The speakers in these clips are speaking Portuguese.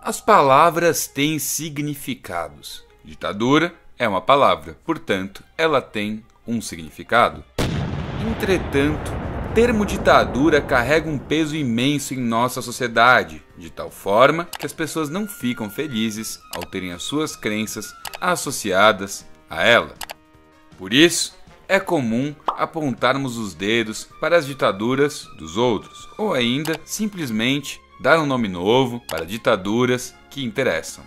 As palavras têm significados. Ditadura é uma palavra, portanto, ela tem um significado. Entretanto, o termo ditadura carrega um peso imenso em nossa sociedade, de tal forma que as pessoas não ficam felizes ao terem as suas crenças associadas a ela. Por isso, é comum apontarmos os dedos para as ditaduras dos outros, ou ainda simplesmente dar um nome novo para ditaduras que interessam.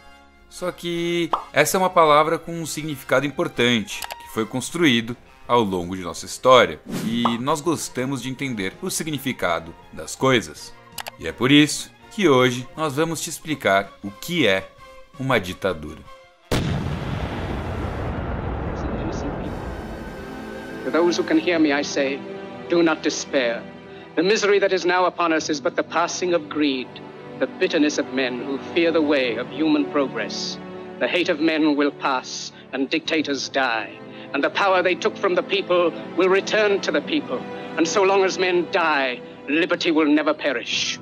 Só que essa é uma palavra com um significado importante, que foi construído ao longo de nossa história, e nós gostamos de entender o significado das coisas. E é por isso que hoje nós vamos te explicar o que é uma ditadura. To those who can hear me, I say, do not despair. The misery that is now upon us is but the passing of greed, the bitterness of men who fear the way of human progress. The hate of men will pass, and dictators die, and the power they took from the people will return to the people. And so long as men die, liberty will never perish.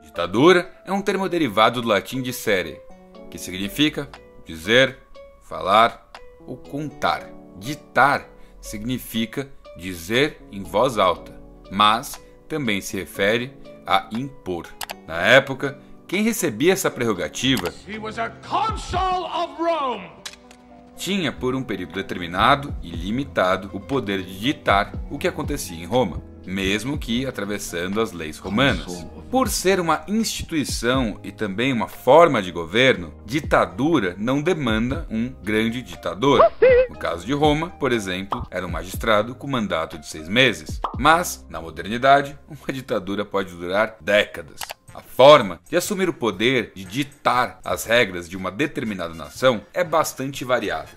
Ditadura é um termo derivado do latim dicere, que significa dizer, falar ou contar. Ditar significa dizer em voz alta, mas também se refere a impor. Na época, quem recebia essa prerrogativa tinha por um período determinado e limitado o poder de ditar o que acontecia em Roma, mesmo que atravessando as leis romanas. Por ser uma instituição e também uma forma de governo, ditadura não demanda um grande ditador. No caso de Roma, por exemplo, era um magistrado com mandato de 6 meses. Mas, na modernidade, uma ditadura pode durar décadas. A forma de assumir o poder de ditar as regras de uma determinada nação é bastante variada.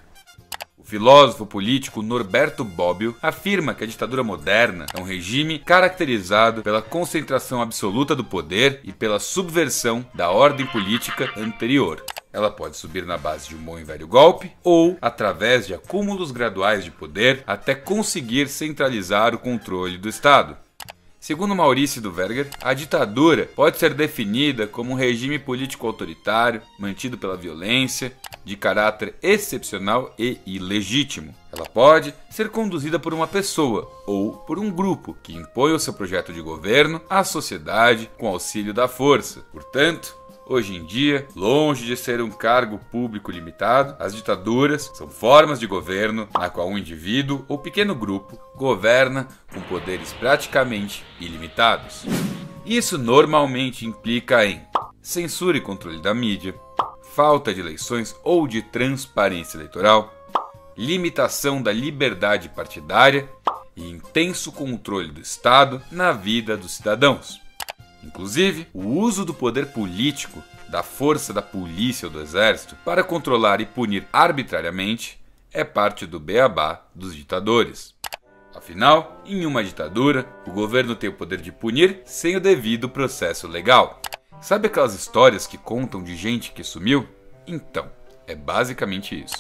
O filósofo político Norberto Bobbio afirma que a ditadura moderna é um regime caracterizado pela concentração absoluta do poder e pela subversão da ordem política anterior. Ela pode subir na base de um bom e velho golpe ou através de acúmulos graduais de poder até conseguir centralizar o controle do Estado. Segundo Maurício Duverger, a ditadura pode ser definida como um regime político autoritário, mantido pela violência, de caráter excepcional e ilegítimo. Ela pode ser conduzida por uma pessoa ou por um grupo que impõe o seu projeto de governo à sociedade com auxílio da força. Portanto, hoje em dia, longe de ser um cargo público limitado, as ditaduras são formas de governo na qual um indivíduo ou pequeno grupo governa com poderes praticamente ilimitados. Isso normalmente implica em censura e controle da mídia, falta de eleições ou de transparência eleitoral, limitação da liberdade partidária e intenso controle do Estado na vida dos cidadãos. Inclusive, o uso do poder político, da força da polícia ou do exército para controlar e punir arbitrariamente é parte do beabá dos ditadores. Afinal, em uma ditadura, o governo tem o poder de punir sem o devido processo legal. Sabe aquelas histórias que contam de gente que sumiu? Então, é basicamente isso.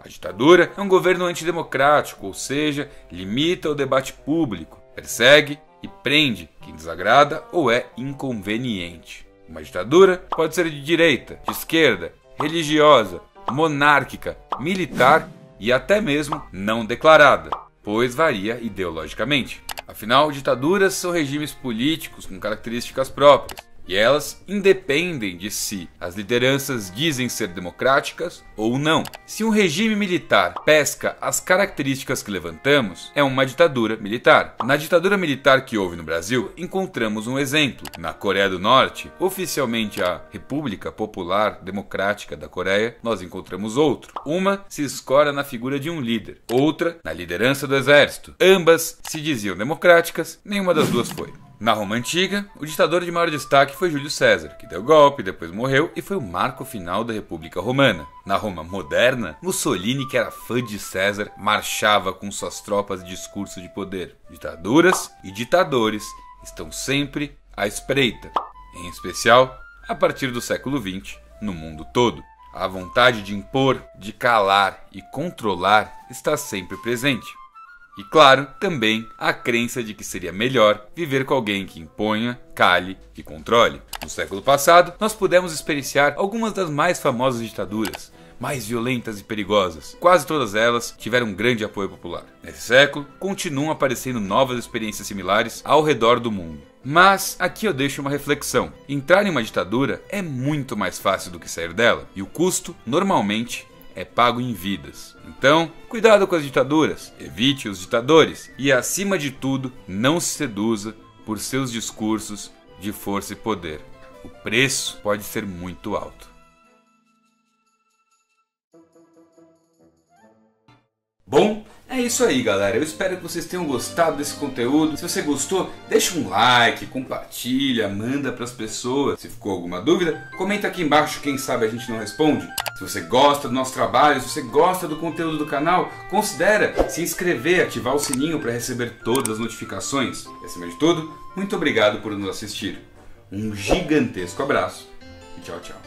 A ditadura é um governo antidemocrático, ou seja, limita o debate público, persegue e prende quem desagrada ou é inconveniente. Uma ditadura pode ser de direita, de esquerda, religiosa, monárquica, militar e até mesmo não declarada, pois varia ideologicamente. Afinal, ditaduras são regimes políticos com características próprias, e elas independem de se as lideranças dizem ser democráticas ou não. Se um regime militar pesca as características que levantamos, é uma ditadura militar. Na ditadura militar que houve no Brasil, encontramos um exemplo. Na Coreia do Norte, oficialmente a República Popular Democrática da Coreia, nós encontramos outro. Uma se escora na figura de um líder, outra na liderança do exército. Ambas se diziam democráticas, nenhuma das duas foi. Na Roma Antiga, o ditador de maior destaque foi Júlio César, que deu golpe, depois morreu e foi o marco final da República Romana. Na Roma moderna, Mussolini, que era fã de César, marchava com suas tropas de discurso de poder. Ditaduras e ditadores estão sempre à espreita, em especial a partir do século XX, no mundo todo. A vontade de impor, de calar e controlar está sempre presente. E claro, também a crença de que seria melhor viver com alguém que imponha, cale e controle. No século passado, nós pudemos experienciar algumas das mais famosas ditaduras, mais violentas e perigosas. Quase todas elas tiveram um grande apoio popular. Nesse século, continuam aparecendo novas experiências similares ao redor do mundo. Mas aqui eu deixo uma reflexão. Entrar em uma ditadura é muito mais fácil do que sair dela, e o custo, normalmente, é pago em vidas. Então, cuidado com as ditaduras, evite os ditadores e, acima de tudo, não se seduza por seus discursos de força e poder. O preço pode ser muito alto. Bom, é isso aí, galera. Eu espero que vocês tenham gostado desse conteúdo. Se você gostou, deixa um like, compartilha, manda para as pessoas. Se ficou alguma dúvida, comenta aqui embaixo, quem sabe a gente não responde. Se você gosta do nosso trabalho, se você gosta do conteúdo do canal, considera se inscrever, ativar o sininho para receber todas as notificações. E acima de tudo, muito obrigado por nos assistir. Um gigantesco abraço e tchau, tchau.